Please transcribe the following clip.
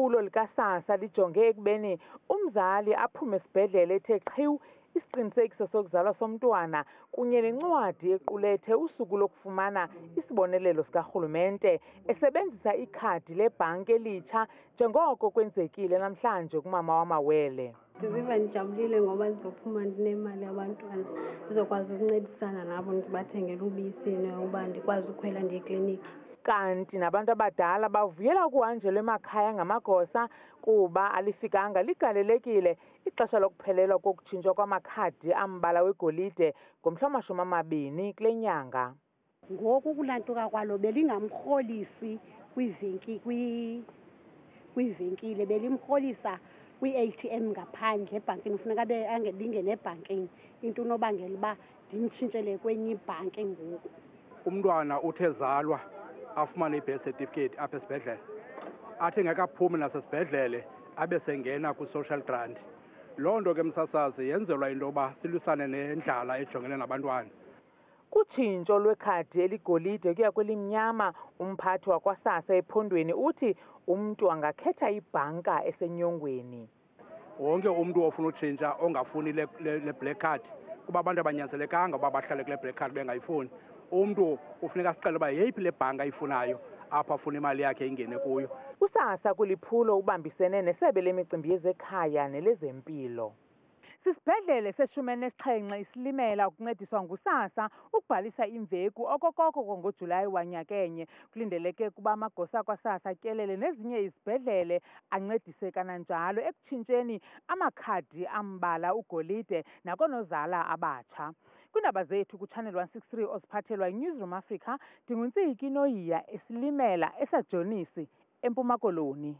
Iphulo lika-SASSA lijonge ekubeni umzali aphume esibhedlele ethe qhiwu isiqinisekiso sokuzalwa somntwana kunye nencwadi equlethe usuku lokufumana isibonelelo sikarhulumente esebenzisa ikhadi lebhanki elitsha njengoko kwenzekile namhlanje kumama wamawele. Ndiziva ndijabulile ngoba ndizophuma ndinemali yabantwana, ndizokwazi ukuncedisana nabo ndibathengele ubisi nokuba ndikwazi ukhwela ndiye ekliniki. Kanti nabantu abadala bavuyela ukuhanjelwa emakhaya ngamagosa kuba alifikanga ligalelekile ixesha lokuphelelwa kokutshintshwa kwamakhadi ambala wegolide ngomhla wama-20 kule nyanga. Ngoku kulantuka kwalo belingamrholisi kwiivenkile, belimrholisa kwi-ATM ngaphandle ebhankini, kufuneka lingene ebhankini, into unobangela uba ndimtshintshele kwenye ibhanki ngoku. Umntwana uthe zalwa afumane i-birth certificate apha esibhedlele, athi engekaphumi nasesibhedlele abe sengena kwi-social grant. Loo nto ke msasazi yenzelwa into yoba silwisane nendlala ejongene nabantwana. Kutshintsho lwekhadi eligolide kuya kwelimnyama, umphathi wakwa-SASSA ephondweni uthi umntu angakhetha ibhanka esenyongweni. Wonke umntu ofuna utshintsha ongafuni le black card, kuba abantu abanyanzelekanga uba bahlale kule black card bengayifuni. Umntu ufuneka asiqale uba yeyiphi le bhanka ayifunayo apho afuna imali yakhe ingene kuyo. USASSA kuliphulo ubambisene nesebe lemicimbi yezekhaya nelezempilo. Sisibhedlele se-17 isilimela ukuncediswa nguSASSA ukubhalisa imveku okokoko ngoJulayi wanyakenye. Kulindeleke kuba amagosa akwa-SASSA atyelele nezinye izibhedlele ancedise kananjalo ekutshintsheni amakhadi ambala ugolide nakoonozala abatsha. Kwiindaba zethu kuChannel 163 oziphathelwa yiNewsroom Africa, ndinguNtsiki Noyiya esilimela esajonisi eMpuma Koloni.